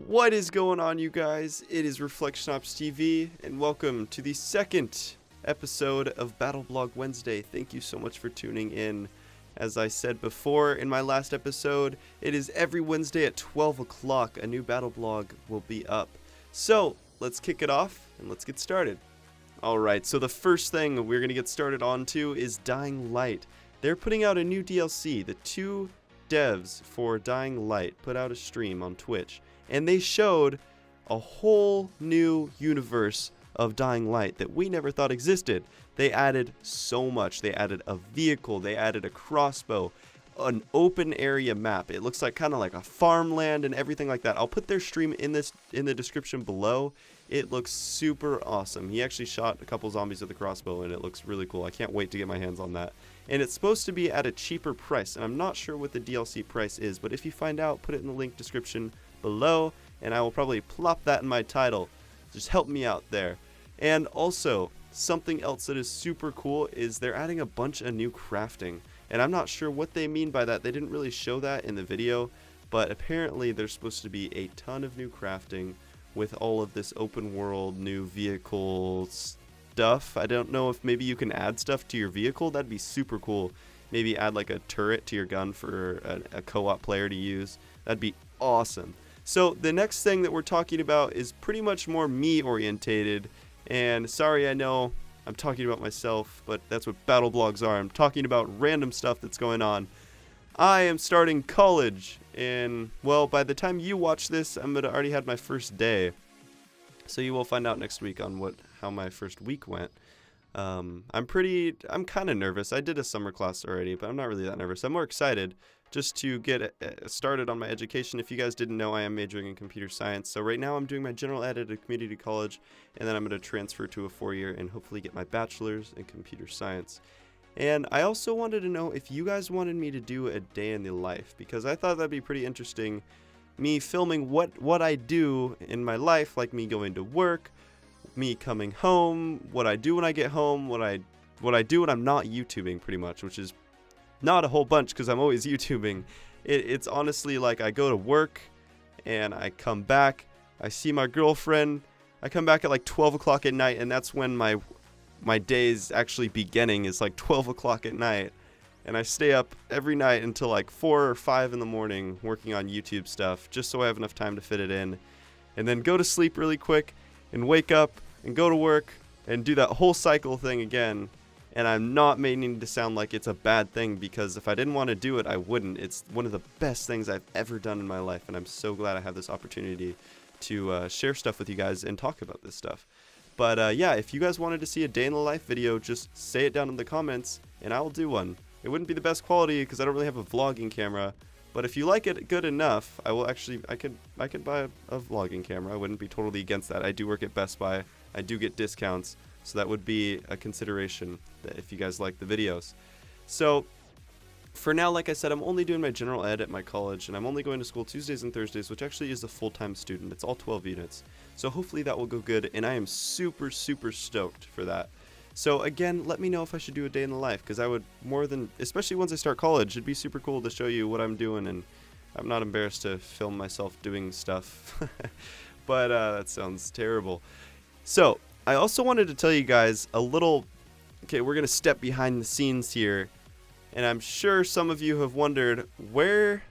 What is going on, you guys? It is Reflection Ops TV, and welcome to the second episode of Battle Blog Wednesday. Thank you so much for tuning in. As I said before in my last episode, it is every Wednesday at 12 o'clock. A new Battle Blog will be up. So, let's kick it off, and let's get started. Alright, so the first thing we're going to get started on to is Dying Light. They're putting out a new DLC. The two devs for Dying Light put out a stream on Twitch, and they showed a whole new universe of Dying Light that we never thought existed. They added so much. They added a vehicle, they added a crossbow, an open area map. It looks like kind of like a farmland and everything like that. I'll put their stream in the description below. It looks super awesome. He actually shot a couple zombies with a crossbow, and it looks really cool. I can't wait to get my hands on that. And it's supposed to be at a cheaper price, and I'm not sure what the DLC price is, but if you find out, put it in the link description below, and I will probably plop that in my title. Just help me out there. And also, something else that is super cool is they're adding a bunch of new crafting, and I'm not sure what they mean by that. They didn't really show that in the video, but apparently there's supposed to be a ton of new crafting with all of this open world new vehicle stuff. I don't know if maybe you can add stuff to your vehicle. That'd be super cool. Maybe add like a turret to your gun for a co-op player to use. That'd be awesome. So the next thing that we're talking about is pretty much more me orientated, and sorry, I know I'm talking about myself, but that's what battle blogs are. I'm talking about random stuff that's going on. I am starting college, and well, by the time you watch this, I'm gonna already had my first day. So you will find out next week on how my first week went. I'm kind of nervous. I did a summer class already, but I'm not really that nervous. I'm more excited just to get started on my education. If you guys didn't know, I am majoring in computer science. So right now I'm doing my general ed at a community college, and then I'm going to transfer to a 4-year and hopefully get my bachelor's in computer science. And I also wanted to know if you guys wanted me to do a day in the life, because I thought that'd be pretty interesting. Me filming what I do in my life, like me going to work, me coming home, what I do when I get home, what I do when I'm not YouTubing, pretty much, which is not a whole bunch because I'm always YouTubing. It's honestly like I go to work and I come back, I see my girlfriend, I come back at like 12 o'clock at night, and that's when my day's actually beginning, is like 12 o'clock at night, and I stay up every night until like 4 or 5 in the morning working on YouTube stuff just so I have enough time to fit it in, and then go to sleep really quick and wake up and go to work and do that whole cycle thing again. And I'm not meaning to sound like it's a bad thing, because if I didn't want to do it, I wouldn't. It's one of the best things I've ever done in my life, and I'm so glad I have this opportunity to share stuff with you guys and talk about this stuff. But yeah, if you guys wanted to see a day in the life video, just say it down in the comments, and I will do one. It wouldn't be the best quality because I don't really have a vlogging camera, but if you like it good enough, I could buy a vlogging camera. I wouldn't be totally against that. I do work at Best Buy. I do get discounts. So that would be a consideration if you guys like the videos. So for now, like I said, I'm only doing my general ed at my college, and I'm only going to school Tuesdays and Thursdays, which actually is a full-time student. It's all 12 units. So hopefully that will go good, and I am super, super stoked for that. So again, let me know if I should do a day in the life, because I would especially once I start college, it'd be super cool to show you what I'm doing, and I'm not embarrassed to film myself doing stuff. But that sounds terrible. So I also wanted to tell you guys a little, okay, we're going to step behind the scenes here, and I'm sure some of you have wondered, where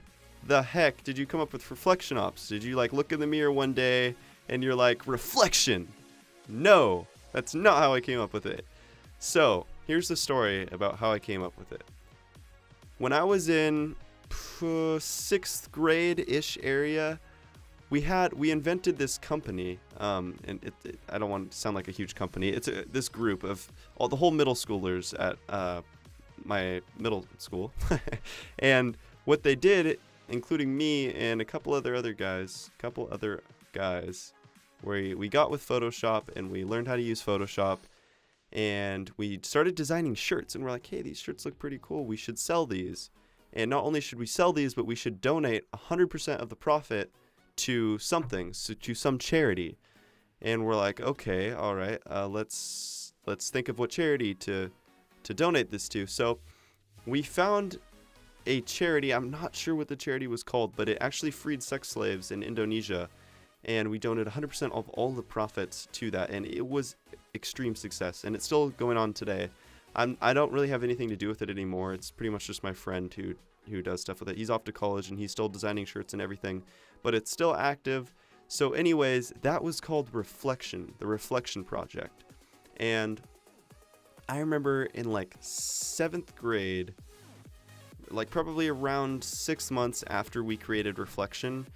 the heck did you come up with Reflection Ops? Did you like look in the mirror one day and you're like, reflection? No, that's not how I came up with it. So here's the story about how I came up with it. When I was in 6th grade-ish area, we invented this company, and I don't want to sound like a huge company. It's this group of the whole middle schoolers at my middle school, and what they did, including me and a couple other guys, where we got with Photoshop and we learned how to use Photoshop, and we started designing shirts, and we're like, hey, these shirts look pretty cool. We should sell these, and not only should we sell these, but we should donate 100% of the profit to something, so to some charity. And we're like, okay, all right, let's think of what charity to donate this to. So we found a charity. I'm not sure what the charity was called, but it actually freed sex slaves in Indonesia, and we donated 100% of all the profits to that, and it was extreme success, and it's still going on today. I don't really have anything to do with it anymore. It's pretty much just my friend who does stuff with it. He's off to college, and he's still designing shirts and everything, but it's still active. So anyways, that was called Reflection, the Reflection Project. And I remember in like 7th grade, like probably around 6 months after we created Reflection,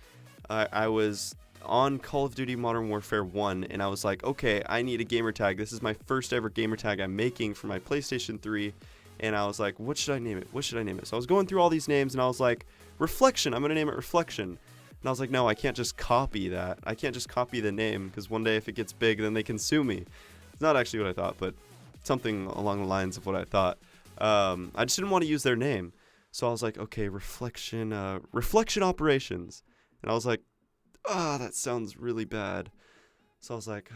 I was on Call of Duty Modern Warfare 1, and I was like, okay, I need a gamer tag. This is my first ever gamer tag I'm making for my PlayStation 3, and I was like, what should I name it? What should I name it? So I was going through all these names, and I was like, Reflection, I'm going to name it Reflection. And I was like, no, I can't just copy that. I can't just copy the name, because one day if it gets big, then they can sue me. It's not actually what I thought, but something along the lines of what I thought. I just didn't want to use their name. So I was like, okay, Reflection Operations. And I was like, that sounds really bad. So I was like,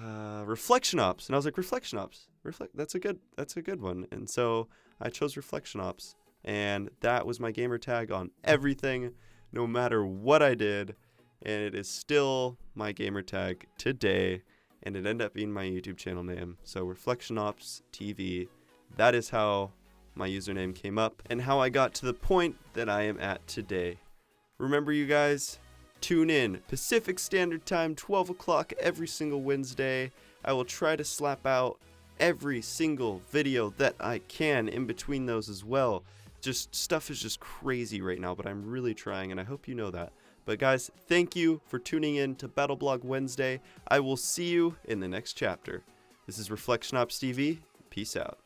Reflection Ops. And I was like, Reflection Ops. That's a good one. And so I chose Reflection Ops. And that was my gamer tag on everything, no matter what I did. And it is still my gamer tag today. And it ended up being my YouTube channel name. So Reflection Ops TV. That is how my username came up and how I got to the point that I am at today. Remember, you guys, tune in Pacific Standard Time, 12 o'clock every single Wednesday. I will try to slap out every single video that I can in between those as well. Just stuff is just crazy right now, but I'm really trying, and I hope you know that. But guys, thank you for tuning in to BattleBlog Wednesday. I will see you in the next chapter. This is Reflection Ops TV. Peace out.